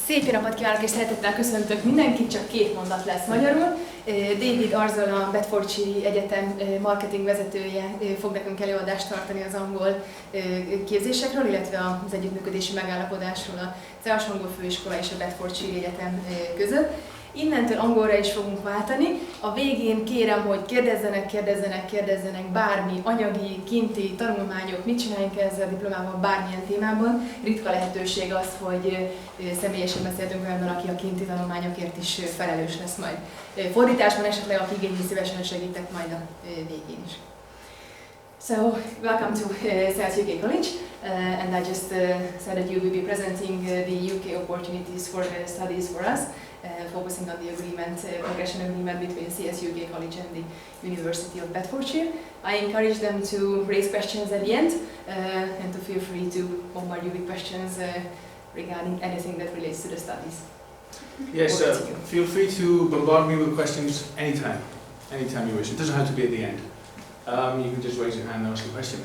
Szép jó napot kívánok, és szeretettel köszöntök mindenkit, csak 2 mondat lesz magyarul. David ARZOLA, Bedfordshire Egyetem marketing vezetője fog nekünk előadást tartani az angol képzésekről, illetve az együttműködési megállapodásról a CEAS Angol Főiskola és a Bedfordshire Egyetem között. Innentől angolra is fogunk váltani. A végén kérem, hogy kérdezzenek bármi anyagi, kinti, tanulmányok, mit csináljunk ezzel a diplomával bármilyen témában. Ritka lehetőség az, hogy személyesen beszéltünk olyanban, aki a kinti tanulmányokért is felelős lesz majd. Fordításban esetleg, aki igényli, szívesen segítek majd a végén is. So, welcome to CEAS UK College, and I just said that you will be presenting the UK opportunities for studies for us. Focusing on the agreement, progression agreement between CEAS UK College and the University of Bedfordshire. I encourage them to raise questions at the end and to feel free to bombard you with questions regarding anything that relates to the studies. Yes, feel free to bombard me with questions anytime you wish. It doesn't have to be at the end. You can just raise your hand and ask a question.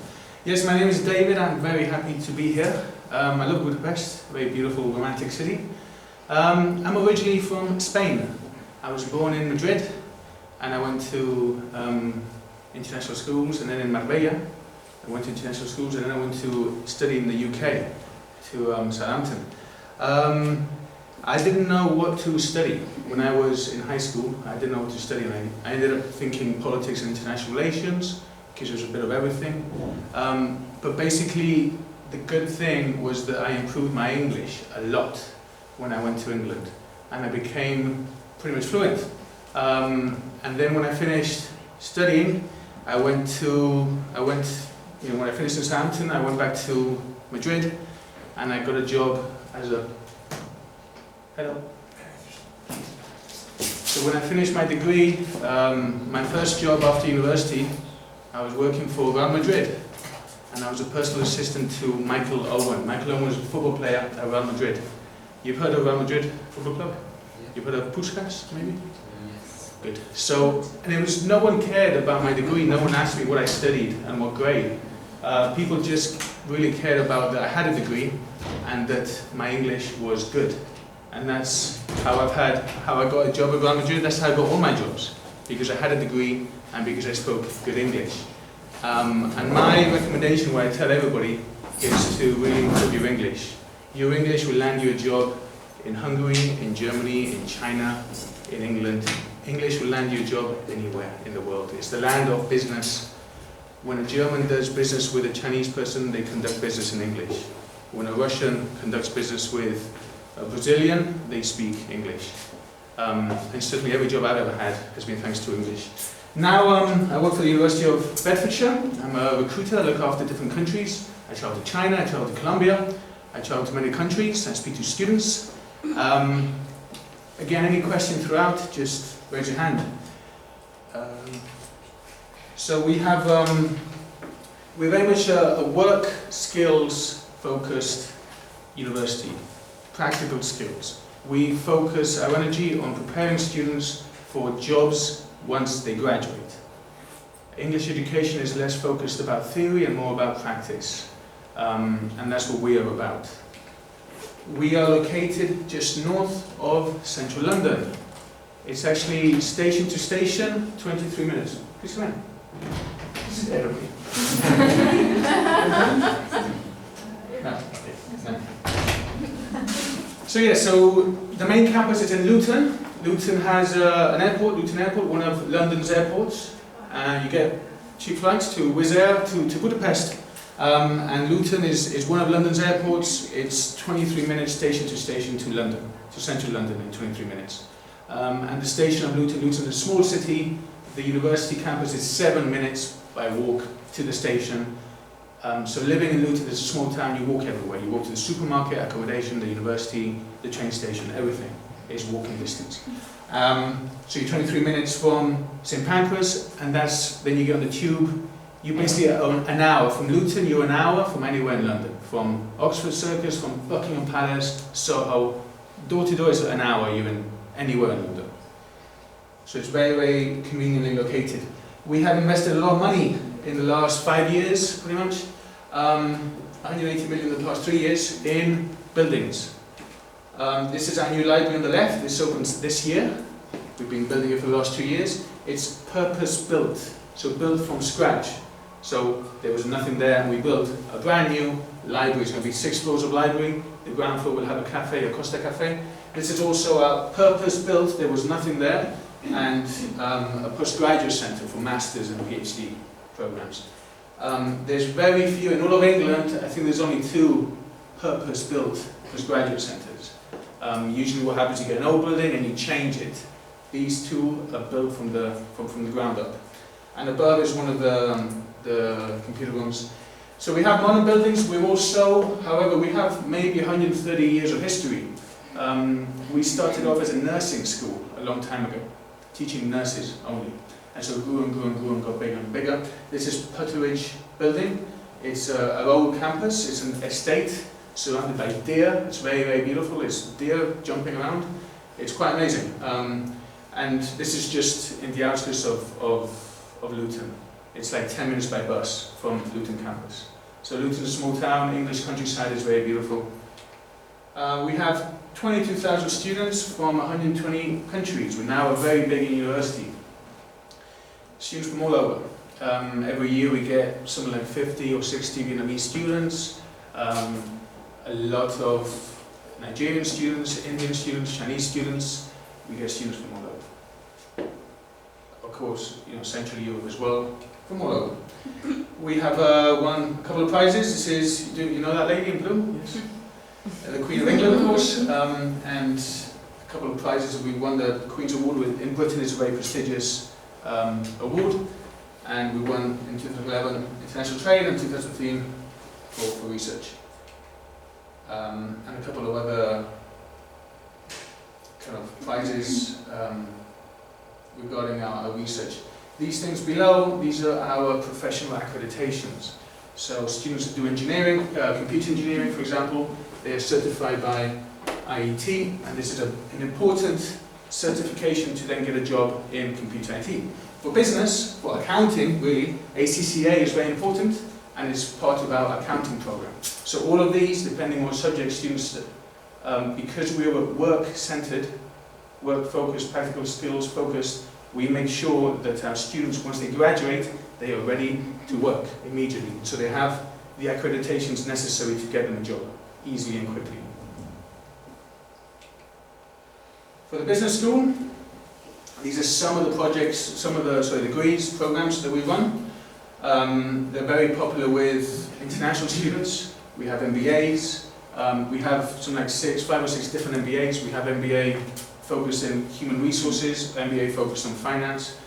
Yes, my name is David. I'm very happy to be here. I love Budapest, a very beautiful, romantic city. I'm originally from Spain. I was born in Madrid and I went to international schools, and then in Marbella I went to international schools, and then I went to study in the UK, to Southampton. I didn't know what to study when I was in high school. I didn't know what to study, and I ended up thinking politics and international relations because it was a bit of everything. But basically the good thing was that I improved my English a lot when I went to England, and I became pretty much fluent. And then when I finished studying, when I finished in Southampton, I went back to Madrid, and I got a job as a So when I finished my degree, my first job after university, I was working for Real Madrid, and I was a personal assistant to Michael Owen. Michael Owen was a football player at Real Madrid. You've heard of Real Madrid Football Club? Yeah. You've heard of Puskas, maybe? Yes. Good. So, and it was, no one cared about my degree, no one asked me what I studied and what grade. People just really cared about that I had a degree and that my English was good. And that's how I got a job at Real Madrid. That's how I got all my jobs, because I had a degree and because I spoke good English. And my recommendation, what I tell everybody, is to really improve your English. Your English will land you a job in Hungary, in Germany, in China, in England. English will land you a job anywhere in the world. It's the land of business. When a German does business with a Chinese person, they conduct business in English. When a Russian conducts business with a Brazilian, they speak English. And certainly every job I've ever had has been thanks to English. Now I work for the University of Bedfordshire. I'm a recruiter. I look after different countries. I travel to China, I travel to Colombia. I travel to many countries, I speak to students. Again, any question throughout, just raise your hand. So we're very much a work skills focused university, practical skills. We focus our energy on preparing students for jobs once they graduate. English education is less focused about theory and more about practice. And that's what we are about. We are located just north of central London. It's actually station to station, 23 minutes. Please come in. This is everybody. No. So yeah, so the main campus is in Luton. Luton has an airport, Luton Airport, one of London's airports. You get cheap flights to Wizz Air, to Budapest. And Luton is one of London's airports. It's 23 minutes station to station to London, to central London in 23 minutes. And the station of Luton is a small city. The university campus is 7 minutes by walk to the station. So living in Luton is a small town, you walk everywhere. You walk to the supermarket, accommodation, the university, the train station, everything is walking distance. So you're 23 minutes from St Pancras, and then you get on the tube. You basically are an hour from Luton, you're an hour from anywhere in London. From Oxford Circus, from Buckingham Palace, Soho, door to door is an hour, you're in anywhere in London. So it's very, very conveniently located. We have invested a lot of money in the last 5 years, pretty much. 180 million in the past 3 years in buildings. This is our new library on the left. This opens this year. We've been building it for the last 2 years. It's purpose-built, so built from scratch. So there was nothing there and we built a brand new library. It's going to be 6 floors of library. The ground floor will have a cafe, a Costa Cafe. This is also a purpose-built, there was nothing there, and a postgraduate centre for masters and PhD programs. There's very few, in all of England, I think there's only 2 purpose-built postgraduate centres. Usually what happens, you get an old building and you change it. These 2 are built from the ground up. And above is one of the computer rooms. So we have modern buildings. We're also, however, we have maybe 130 years of history. We started off as a nursing school a long time ago, teaching nurses only. And so it grew and grew and grew and got bigger and bigger. This is Putteridge building. It's our old campus. It's an estate surrounded by deer. It's very, very beautiful. It's deer jumping around. It's quite amazing. And this is just in the outskirts of Luton. It's like 10 minutes by bus from Luton campus. So Luton is a small town. English countryside is very beautiful. We have 22,000 students from 120 countries. We're now a very big university. Students from all over. Every year we get something like 50 or 60 Vietnamese students, a lot of Nigerian students, Indian students, Chinese students. We get students from all over. Of course, Central Europe as well, from all over. We have won a couple of prizes. This is, you know that lady in blue? Yes. The Queen of England, of course, and a couple of prizes. We won the Queen's Award in Britain. It's a very prestigious award, and we won in 2011 International Trade and 2015 for research, and a couple of other kind of prizes regarding our research. These things below, these are our professional accreditations. So students that do engineering, computer engineering, for example, they are certified by IET, and this is an important certification to then get a job in computer IT. For business, for accounting, really, ACCA is very important, and it's part of our accounting program. So all of these, depending on subject, students, because we are work-centered, work-focused, practical skills-focused, we make sure that our students, once they graduate, they are ready to work immediately. So they have the accreditations necessary to get them a job, easily and quickly. For the business school, these are some of the projects, some of the degrees, programs that we run. They're very popular with international students. We have MBAs. We have something like 5 or 6 different MBAs. We have MBA focused in human resources, MBA focused on finance.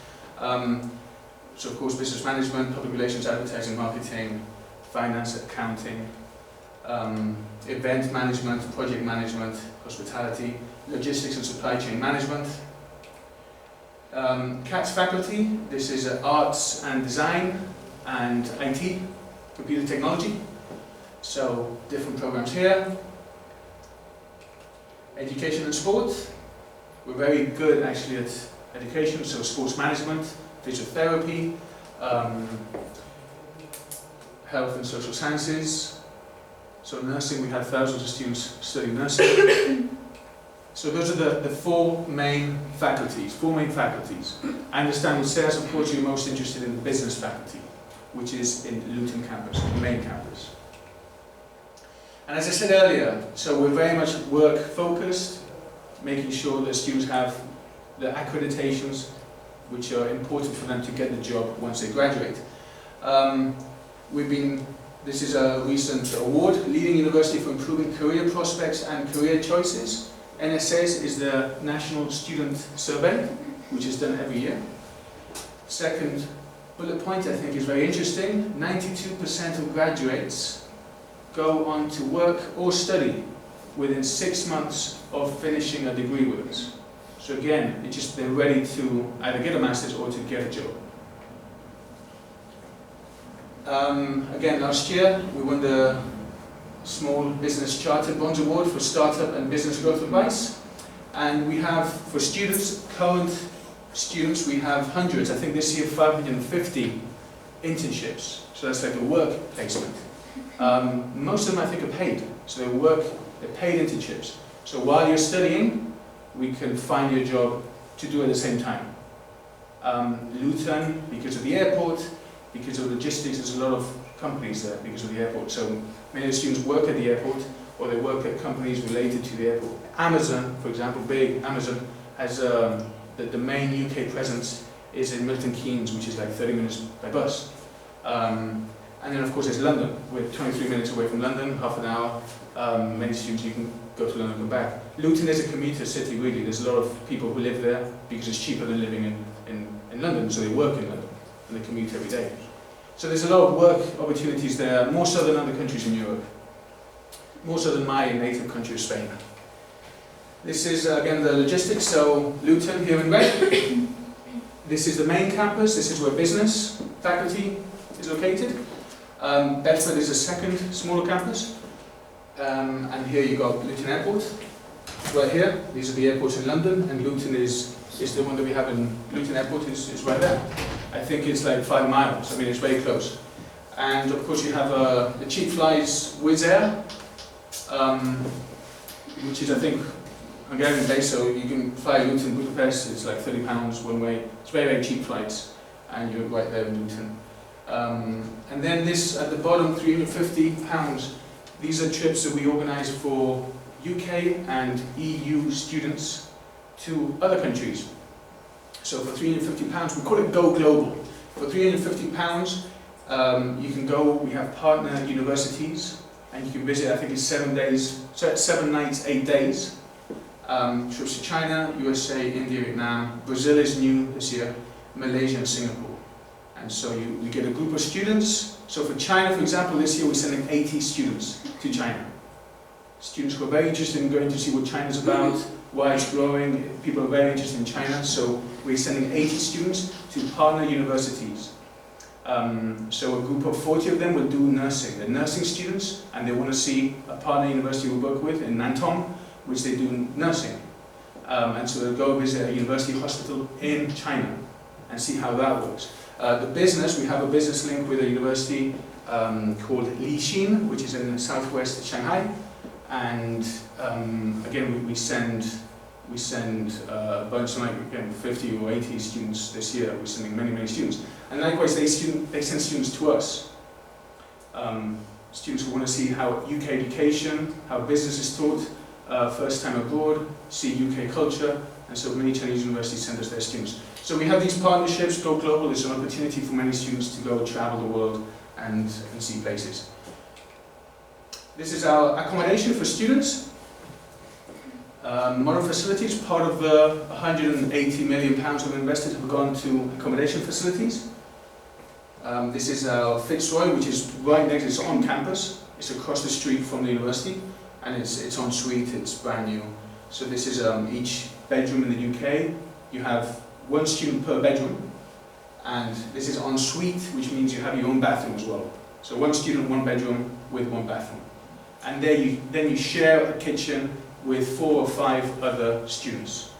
So of course, business management, public relations, advertising, marketing, finance, accounting, event management, project management, hospitality, logistics and supply chain management. CATS faculty, this is arts and design and IT, computer technology. So different programs here. Education and sport. We're very good actually at education, so sports management, physiotherapy, health and social sciences. So nursing, we have thousands of students studying nursing. So those are the 4 main faculties, I understand with sales, of course, you're most interested in the business faculty, which is in Luton campus, the main campus. And as I said earlier, so we're very much work-focused, making sure that students have the accreditations which are important for them to get the job once they graduate. This is a recent award, Leading University for Improving Career Prospects and Career Choices. NSS is the National Student Survey, which is done every year. Second bullet point I think is very interesting. 92% of graduates go on to work or study within 6 months of finishing a degree with us. So again, they're ready to either get a master's or to get a job. Again, last year we won the Small Business Chartered Bonds Award for Startup and Business Growth Advice. And we have, for students, current students, we have hundreds, I think this year 550 internships. So that's like a work placement. Most of them I think are paid. So they're paid internships. So while you're studying, we can find you a job to do at the same time. Luton, because of the airport, because of logistics, there's a lot of companies there because of the airport. So many of the students work at the airport, or they work at companies related to the airport. Amazon, for example, big Amazon has the main UK presence is in Milton Keynes, which is like 30 minutes by bus. And then of course there's London. We're 23 minutes away from London, half an hour. Many students, you can go to London and come back. Luton is a commuter city really. There's a lot of people who live there because it's cheaper than living in London, so they work in London and they commute every day. So there's a lot of work opportunities there, more so than other countries in Europe. More so than my native country of Spain. This is again the logistics, so Luton here in red. This is the main campus, this is where business faculty is located. Bedford is a second smaller campus. And here you've got Luton Airport. Right here, these are the airports in London, and Luton is the one that we have in Luton Airport is right there. I think it's like 5 miles, I mean it's very close. And of course you have the cheap flies Wizz Air, which is I think Hungarian based, so you can fly Luton, Budapest, it's like £30 one way. It's very, very cheap flights, and you're right there in Luton. And then this at the bottom, £350. These are trips that we organise for UK and EU students to other countries. So for £350, we call it Go Global. For £350, you can go, we have partner universities, and you can visit, I think it's 7 nights, 8 days. Trips to China, USA, India, Vietnam, Brazil is new this year, Malaysia and Singapore. And so we get a group of students. So for China, for example, this year we're sending 80 students to China. Students who are very interested in going to see what China's about, why it's growing. People are very interested in China, so we're sending 80 students to partner universities. So a group of 40 of them will do nursing. They're nursing students, and they want to see a partner university we work with in Nantong, which they do nursing. And so they'll go visit a university hospital in China and see how that works. The business, we have a business link with a university called Lixin, which is in southwest Shanghai. And again, we send a bunch, like again, 50 or 80 students this year. We're sending many, many students. And likewise, they send students to us. Students who want to see how UK education, how business is taught, first time abroad, see UK culture, and so many Chinese universities send us their students. So we have these partnerships, Go Global is an opportunity for many students to go travel the world and see places. This is our accommodation for students. Modern facilities, part of the £180 million we've invested have gone to accommodation facilities. This is our Fitzroy, which is right next, it's on campus, it's across the street from the university, and it's en suite, it's brand new. So this is each bedroom in the UK. You have 1 student per bedroom, and this is en suite, which means you have your own bathroom as well. So 1 student, 1 bedroom with 1 bathroom. And then you share a kitchen with 4 or 5 other students.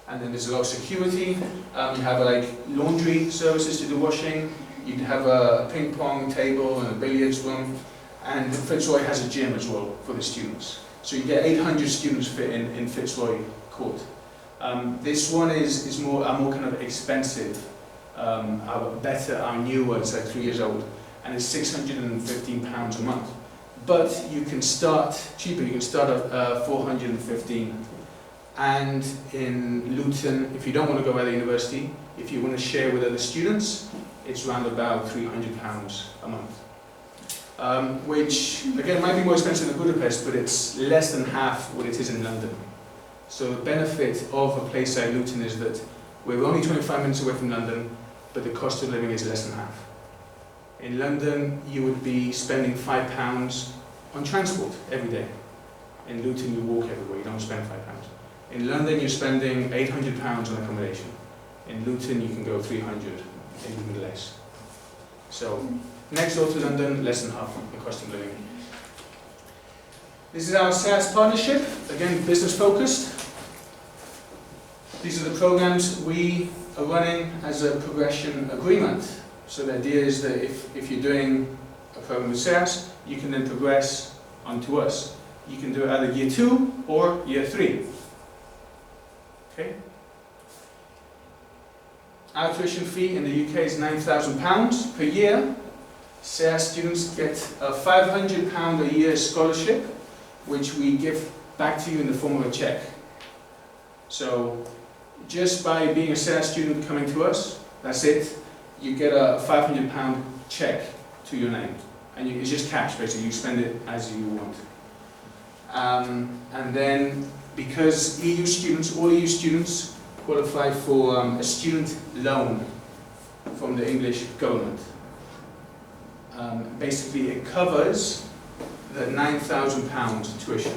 And then there's a lot of security. You have like laundry services to do washing. You have a ping pong table and a billiards room. And Fitzroy has a gym as well for the students. So you get 800 students fit in Fitzroy Court. This one is more kind of expensive, our newer, it's like 3 years old, and it's £615 a month. But you can start cheaper, you can start at 415. And in Luton, if you don't want to go by the university, if you want to share with other students, it's around about £300 a month. Which, again, might be more expensive than Budapest, but it's less than half what it is in London. So the benefit of a place like Luton is that we're only 25 minutes away from London, but the cost of living is less than half. In London, you would be spending £5 on transport every day. In Luton, you walk everywhere, you don't spend £5. In London, you're spending £800 on accommodation. In Luton, you can go 300, even less. So, next door to London, less than half the cost of living. This is our SaaS partnership, again, business focused. These are the programs we are running as a progression agreement. So the idea is that if you're doing a program with SaaS, you can then progress onto us. You can do it either year 2 or year 3. Okay? Our tuition fee in the UK is £9,000 per year. SARE students get a £500 a year scholarship, which we give back to you in the form of a cheque. So, just by being a SARE student coming to us, that's it, you get a £500 cheque to your name. And it's just cash, basically, you spend it as you want. And then, because EU students, all EU students, qualify for a student loan from the English government. Basically, it covers the £9,000 tuition.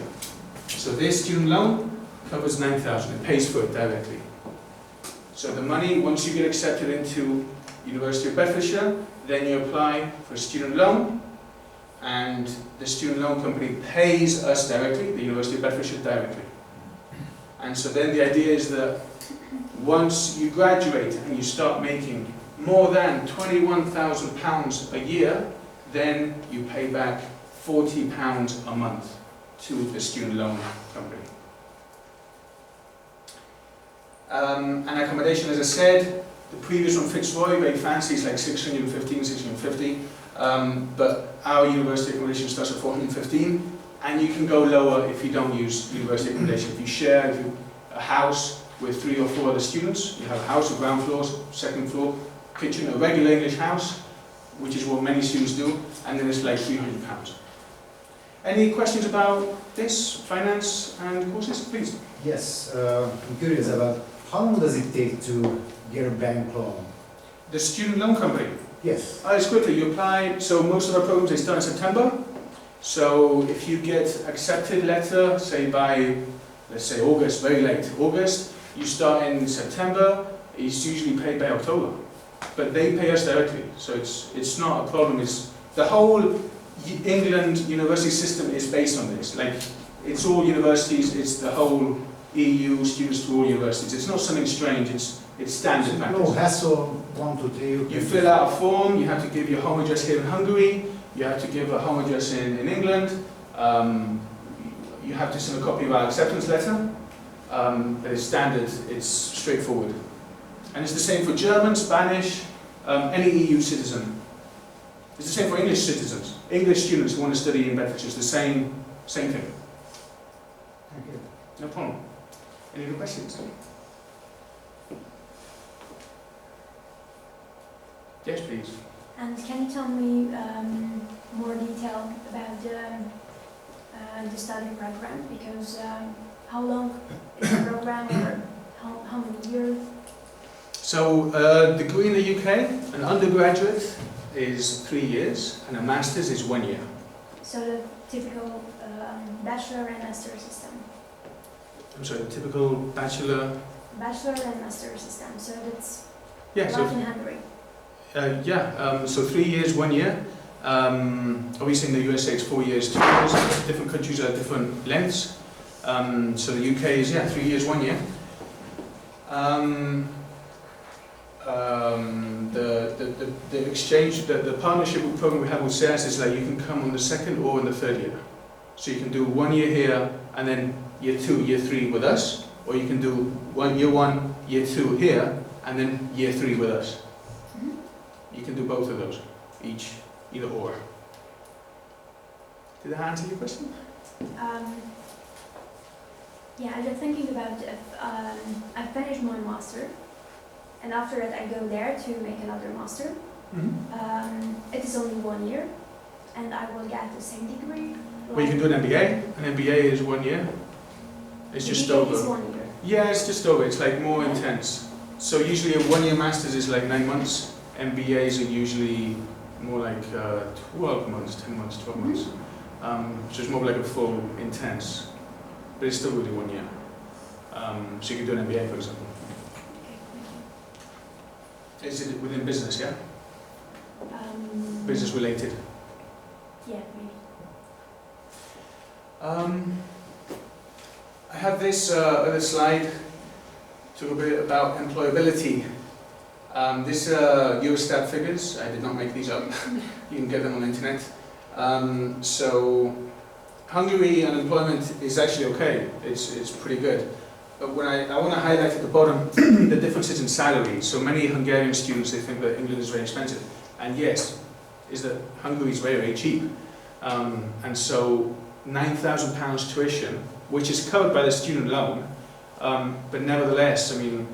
So this student loan covers £9,000. It pays for it directly. So the money, once you get accepted into University of Bedfordshire, then you apply for a student loan, and the student loan company pays us directly, the University of Bedfordshire directly. And so then the idea is that once you graduate and you start making more than £21,000 a year, then you pay back £40 a month to the student loan company. And accommodation, as I said, the previous one, Fitzroy, very fancy, is like 615, 650. But our university accommodation starts at 415, and you can go lower if you don't use university accommodation. If you share a house with 3 or 4 other students, you have a house with ground floor, second floor, kitchen, a regular English house, which is what many students do, and then it's like £300. Any questions about this, finance and courses, please? Yes, I'm curious about how long does it take to get a bank loan? The student loan company? Yes. It's quickly, you apply, so most of our programs, they start in September. So if you get accepted letter, say by, let's say August, very late August, you start in September, it's usually paid by October. But they pay us directly, so it's not a problem. It's the whole England university system is based on this. Like, it's all universities, it's the whole EU, students to all universities. It's not something strange, it's standard practice. No hassle, 1, 2, 3. You fill out a form, you have to give your home address here in Hungary, you have to give a home address in England, you have to send a copy of our acceptance letter, but it's standard, it's straightforward. And it's the same for German, Spanish, any EU citizen. It's the same for English citizens. English students who want to study in Bedfordshire, it's the same thing. Thank you. No problem. Any other questions? Yes, please. And can you tell me more detail about the study program? Because how long is the program, or how many years? So, a degree in the UK, an undergraduate is 3 years, and a master's is 1 year. So the typical bachelor and master system. I'm sorry, the typical bachelor. Bachelor and master system. So that's Yeah. like in Hungary. So 3 years, 1 year. Obviously in the USA it's 4 years, 2 years. Different countries are different lengths. So the UK is 3 years, 1 year. The exchange, the partnership program we have with SARS is like you can come on the 2nd or in the 3rd year. So you can do 1 year here and then year 2, year 3 with us, or you can do year 1, year 2 here and then year 3 with us. You can do both of those, either or. Did that answer your question? Yeah, I'm just thinking about if I finish my master, and after that I go there to make another master. It is only 1 year, and I will get the same degree. Well, you can do an MBA. An MBA is 1 year. It's just over. Is 1 year. Yeah, it's just over. It's like more intense. So usually a 1 year master's is like 9 months. MBAs are usually more like 12 months, 10 months, 12 months. So it's more like a full intense, but it's still really 1 year. So you can do an MBA, for example. Is it within business, yeah? Business related? Yeah, maybe. I have this other slide, talk a bit about employability. These are Eurostat figures. I did not make these up. You can get them on the internet. So Hungary unemployment is actually okay. It's pretty good. But when I want to highlight at the bottom the differences in salary. So many Hungarian students, they think that England is very expensive. And yes, is that Hungary is very, very cheap. And so £9,000 tuition, which is covered by the student loan, but nevertheless, I mean,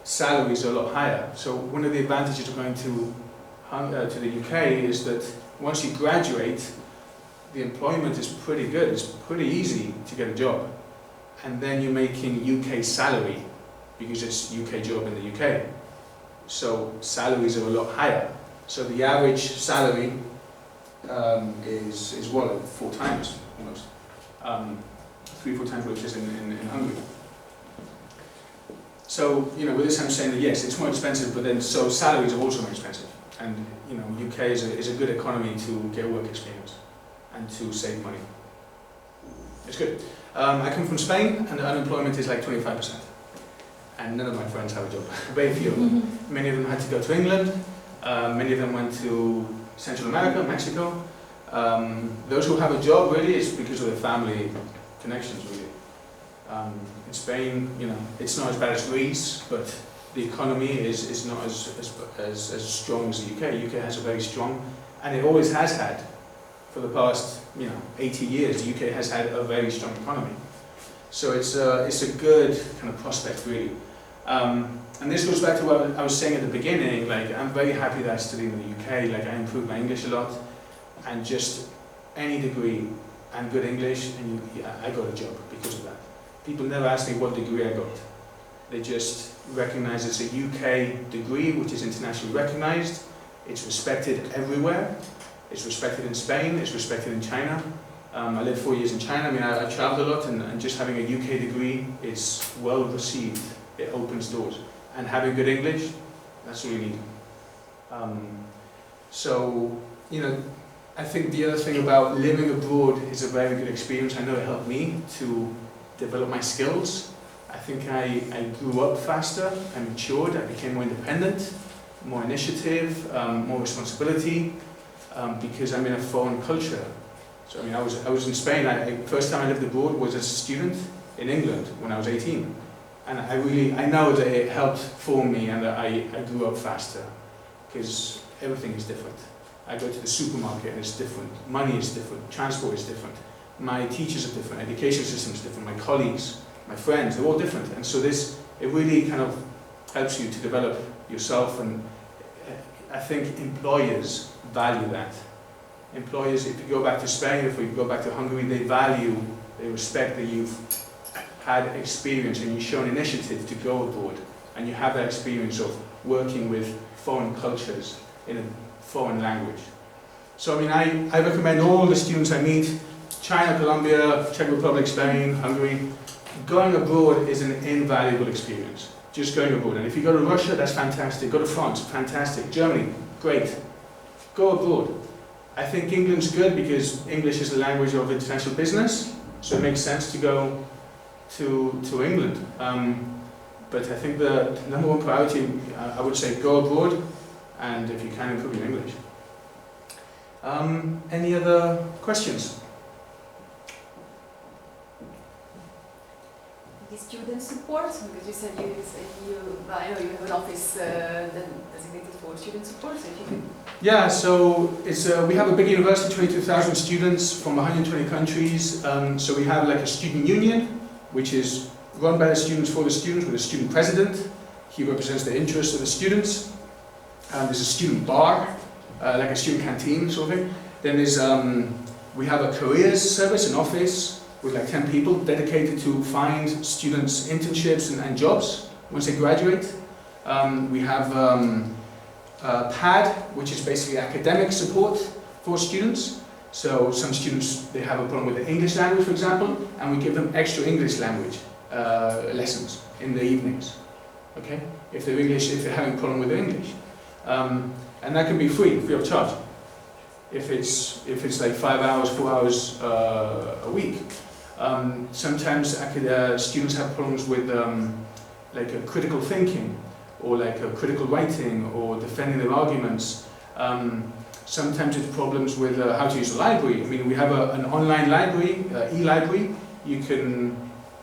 salaries are a lot higher. So one of the advantages of going to the UK is that once you graduate, the employment is pretty good. It's pretty easy to get a job. And then you're making UK salary because it's UK job in the UK. So salaries are a lot higher. So the average salary is what, like 4 times almost. 3-4 times what it is in Hungary. So, you know, with this I'm saying that yes, it's more expensive, but then so salaries are also more expensive. And, you know, UK is a good economy to get work experience and to save money. It's good. I come from Spain, and the unemployment is like 25%. And none of my friends have a job. Very few of them. Many of them had to go to England. Many of them went to Central America, Mexico. Those who have a job really is because of their family connections, really. In Spain, you know, it's not as bad as Greece, but the economy is not as strong as the UK. The UK has a very strong, and it always has had, for the past 80 years, the UK has had a very strong economy. So it's a good kind of prospect, really. And this goes back to what I was saying at the beginning. Like, I'm very happy that I studied in the UK. Like, I improved my English a lot, and just any degree and good English, and I got a job because of that. People never ask me what degree I got. They just recognize it's a UK degree, which is internationally recognized. It's respected everywhere. It's respected in Spain, it's respected in China. I lived 4 years in China. I mean, I traveled a lot, and just having a UK degree is well received. It opens doors. And having good English, that's all you need. So, you know, I think the other thing about living abroad is a very good experience. I know it helped me to develop my skills. I think I grew up faster, I matured, I became more independent, more initiative, more responsibility. Because I'm in a foreign culture. So I mean, I was in Spain. First time I lived abroad was as a student in England when I was 18, and I know that it helped form me, and that I grew up faster because everything is different. I go to the supermarket and it's different. Money is different. Transport is different. My teachers are different. Education system is different. My colleagues, my friends, they're all different. And so it really kind of helps you to develop yourself. And I think employers value that. Employers, if you go back to Spain, if we go back to Hungary, they respect that you've had experience and you've shown initiative to go abroad, and you have that experience of working with foreign cultures in a foreign language. So I mean, I recommend all the students I meet, China, Colombia, Czech Republic, Spain, Hungary, going abroad is an invaluable experience. Just going abroad. And if you go to Russia, that's fantastic. Go to France, fantastic. Germany, great. Go abroad. I think England's good because English is the language of international business, so it makes sense to go to England. But I think the number one priority, I would say, go abroad, and if you can, improve your English. Any other questions? The student support, because you said I know you have an office designated for student support, so if you could... Yeah, so we have a big university, 22,000 students from 120 countries. So we have like a student union, which is run by the students for the students, with a student president. He represents the interests of the students. There's a student bar, like a student canteen sort of thing. Then there's we have a careers service, an office with like 10 people dedicated to find students internships and jobs once they graduate. We have PAD, which is basically academic support for students. So some students, they have a problem with the English language, for example, and we give them extra English language lessons in the evenings. Okay, if they're having a problem with their English, and that can be free of charge. If it's like 5 hours, 4 hours a week. Sometimes students have problems with like a critical thinking, or like a critical writing, or defending their arguments. Sometimes it's problems with how to use a library. I mean, we have an online library, e-library. You can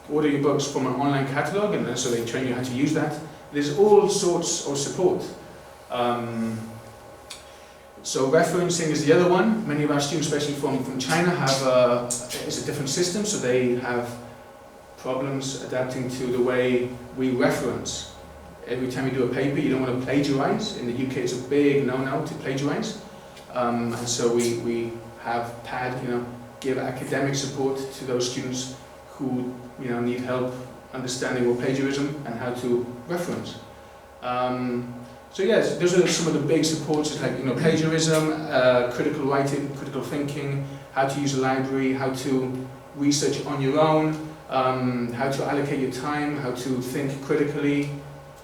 order your books from an online catalogue, and so they train you how to use that. There's all sorts of support. So referencing is the other one. Many of our students, especially from China, have it's a different system, so they have problems adapting to the way we reference. Every time you do a paper, you don't want to plagiarize. In the UK, it's a big no-no to plagiarize. And so we have PAD, give academic support to those students who need help understanding what plagiarism and how to reference. So yes, those are some of the big supports, like plagiarism, critical writing, critical thinking, how to use a library, how to research on your own, how to allocate your time, how to think critically,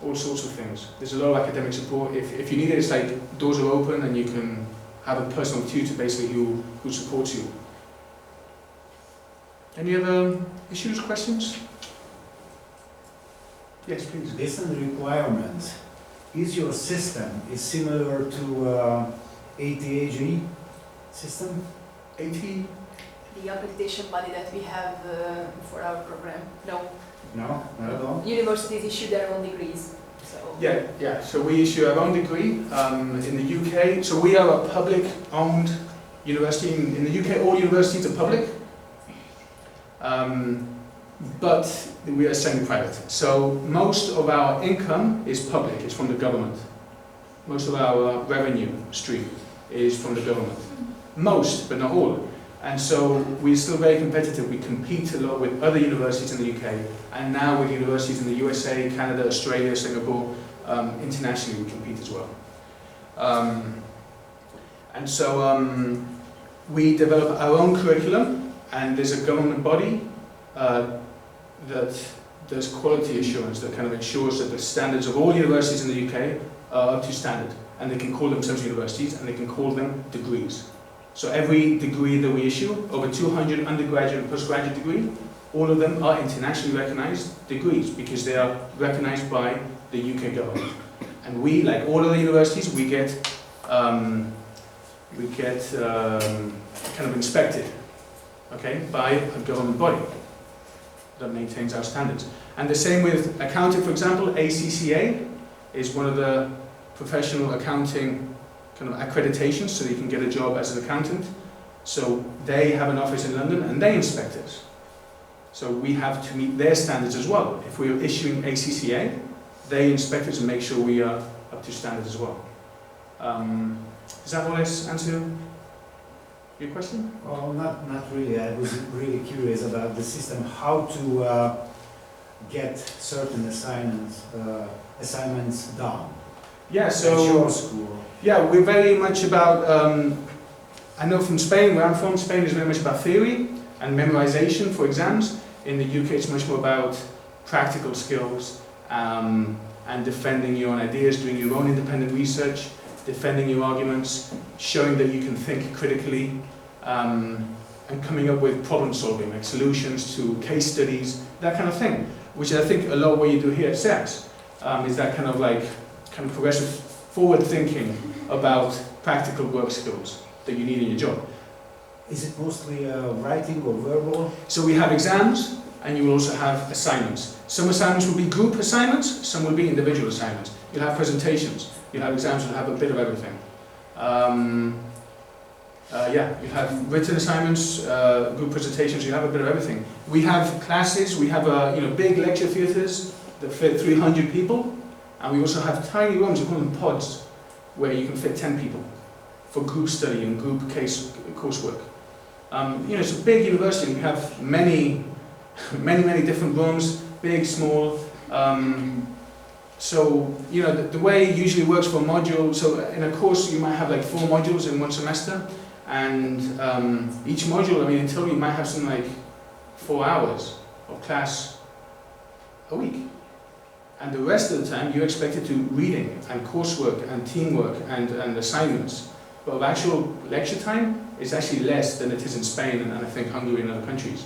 all sorts of things. There's a lot of academic support. If you need it, it's like doors are open and you can have a personal tutor basically who supports you. Any other issues, questions? Yes, please. Based on the requirements, is your system similar to ATAG system? AT? The accreditation body that we have for our program. No. No, not at all. Universities issue their own degrees. So. Yeah. So we issue our own degree in the UK. So we are a public-owned university. In the UK, all universities are public. But we are semi-private. So most of our income is public, it's from the government. Most of our revenue stream is from the government. Most, but not all. And so we're still very competitive. We compete a lot with other universities in the UK, and now with universities in the USA, Canada, Australia, Singapore, internationally we compete as well. And so we develop our own curriculum, and there's a government body that does quality assurance, that kind of ensures that the standards of all universities in the UK are up to standard, and they can call themselves universities and they can call them degrees. So every degree that we issue, over 200 undergraduate and postgraduate degree, all of them are internationally recognized degrees because they are recognized by the UK government. And we, like all other universities, we get kind of inspected, okay, by a government body that maintains our standards. And the same with accounting, for example. ACCA is one of the professional accounting kind of accreditations, so that you can get a job as an accountant. So they have an office in London and they inspect us. So we have to meet their standards as well. If we're issuing ACCA, they inspect us and make sure we are up to standard as well. Does that more or less answer your question? Well, not really. I was really curious about the system, how to get certain assignments done. Yeah, At so your school. yeah, we're very much about. I know from Spain, where I'm from, Spain is very much about theory and memorization for exams. In the UK, it's much more about practical skills and defending your own ideas, doing your own independent research, defending your arguments, showing that you can think critically, and coming up with problem solving, like solutions to case studies, that kind of thing, which I think a lot of what you do here at SEX is that kind of progressive forward thinking about practical work skills that you need in your job. Is it mostly writing or verbal? So we have exams, and you will also have assignments. Some assignments will be group assignments, some will be individual assignments. You'll have presentations, you'll have exams, you'll have a bit of everything. You have written assignments, group presentations, you have a bit of everything. We have classes, we have big lecture theatres that fit 300 people, and we also have tiny rooms, we call them pods, where you can fit 10 people for group study and group coursework. It's a big university, and we have many different rooms, big, small. The way it usually works for a module, so in a course you might have like 4 modules in one semester, and each module, in total you might have something like 4 hours of class a week. And the rest of the time you're expected to reading and coursework and teamwork and assignments. But of actual lecture time, it's actually less than it is in Spain and I think Hungary and other countries.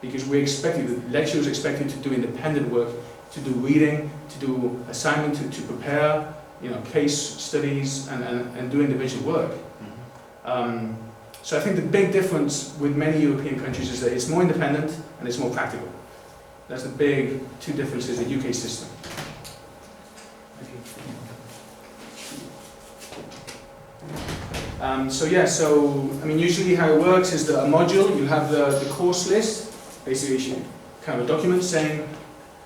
Because the lecturer is expected to do independent work, to do reading, to do assignment, to prepare, case studies and do individual work. So I think the big difference with many European countries is that it's more independent and it's more practical. That's the big two differences in the UK system. Usually how it works is that a module, you have the course list, basically kind of a document saying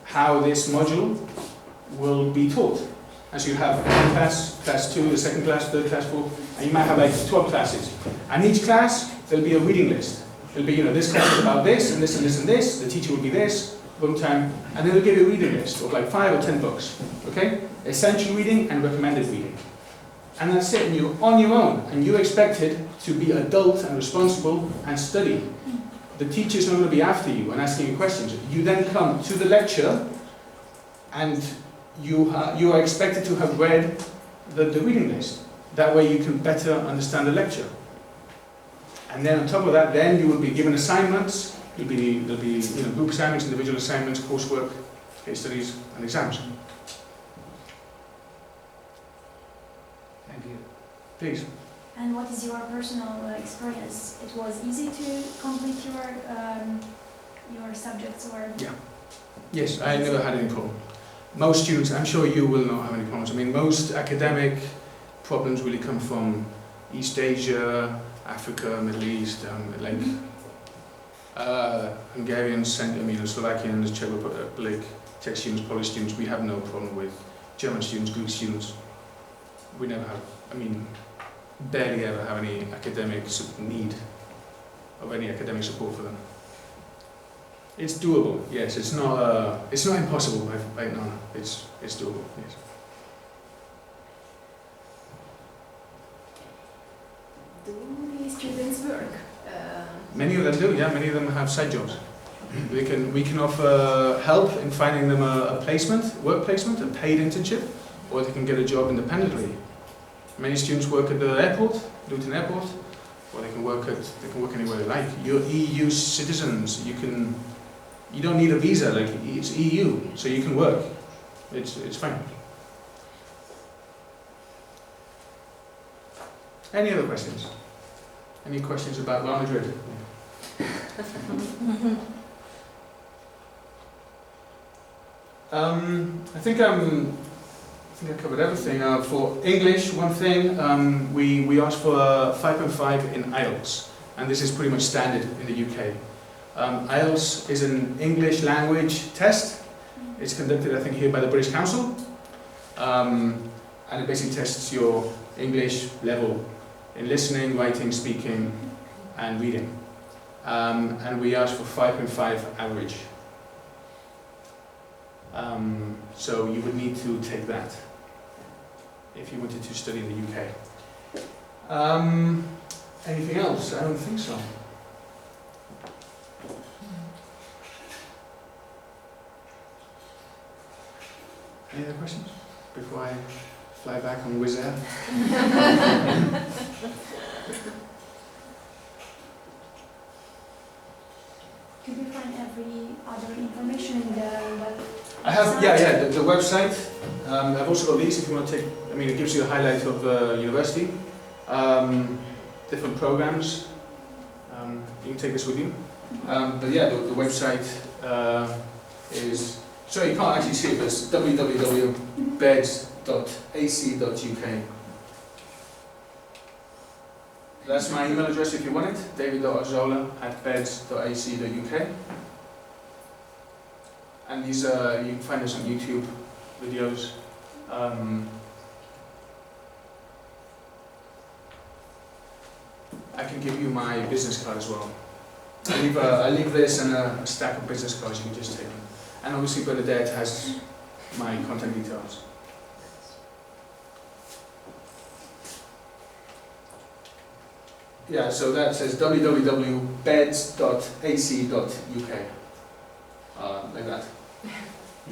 how this module will be taught. And so you have one class, class 2, the second class, third class, 4, and you might have like 12 classes. And each class, there'll be a reading list. It'll be, this class is about this, and this, and this, and this, the teacher will be this, boom time, and then they'll give you a reading list of like 5 or 10 books, okay? Essential reading and recommended reading. And that's it, and you're on your own, and you're expected to be adult and responsible and study. The teacher's not going to be after you and asking you questions. You then come to the lecture, and you are expected to have read the reading list. That way you can better understand the lecture. And then on top of that, then you will be given assignments. There'll be group assignments, individual assignments, coursework, case studies, and exams. Thank you. Please. And what is your personal experience? It was easy to complete your subjects, or? Yeah. Yes, I never had any problem. Most students, I'm sure you will not have any problems. I mean, most academic problems really come from East Asia, Africa, Middle East, Hungarians, Slovakians, Czech Republic, Czech students, Polish students. We have no problem with German students, Greek students. We never have, barely ever have any academic need of any academic support for them. It's doable, yes. It's not impossible. No, it's doable. Yes. Do these students work? Many of them do. Yeah, many of them have side jobs. We can offer help in finding them a work placement, a paid internship, or they can get a job independently. Many students work at the airport, Luton Airport, or they can work anywhere they like. You're EU citizens. You don't need a visa. It's EU, so you can work. It's fine. Any other questions? Any questions about Real Madrid? I think I covered everything. For English, one thing, we asked for 5.5 in IELTS, and this is pretty much standard in the UK. IELTS is an English language test. It's conducted, I think, here by the British Council, and it basically tests your English level in listening, writing, speaking, and reading. And we asked for 5.5 average. So you would need to take that if you wanted to study in the UK. Anything else? I don't think so. Any other questions before I fly back on Wizz Air? Could you find every other information in the website? I have, the website. I've also got these if you want to take, it gives you a highlight of the university, different programs. You can take this with you. The website is, sorry, you can't actually see it, but it's www.beds.ac.uk. That's my email address if you want it, david.arzola@beds.ac.uk. And these you can find us on YouTube videos. I can give you my business card as well. I leave this and a stack of business cards, you can just take them. And obviously Bernadette has my contact details. Yeah, so that says www.beds.ac.uk. Like that.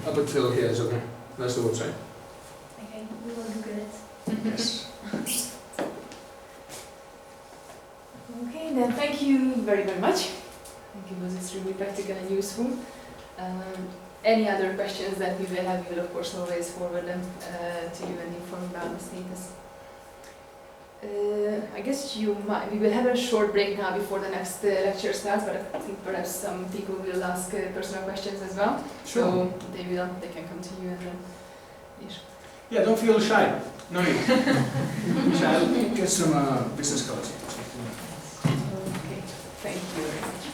Up until here is okay. That's the website. Okay, we will Google it. Yes. Okay, then thank you very, very much. I think it was extremely practical and useful. Any other questions that we will have, we will of course always forward them to you and inform about the status. I guess we will have a short break now before the next lecture starts, but I think perhaps some people will ask personal questions as well. Sure. So they can come to you and then. Yeah, don't feel shy. No need. Shall get some business cards. Okay, thank you very much.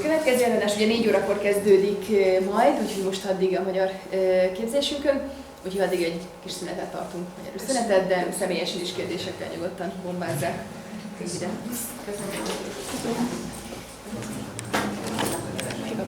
Következő előadás ugye 4 órakor kezdődik majd, úgyhogy most addig a magyar képzésünkön, úgyhogy addig egy kis szünetet tartunk, magyar szünetet, de személyesen is kérdésekkel nyugodtan bombázzák. Köszönöm.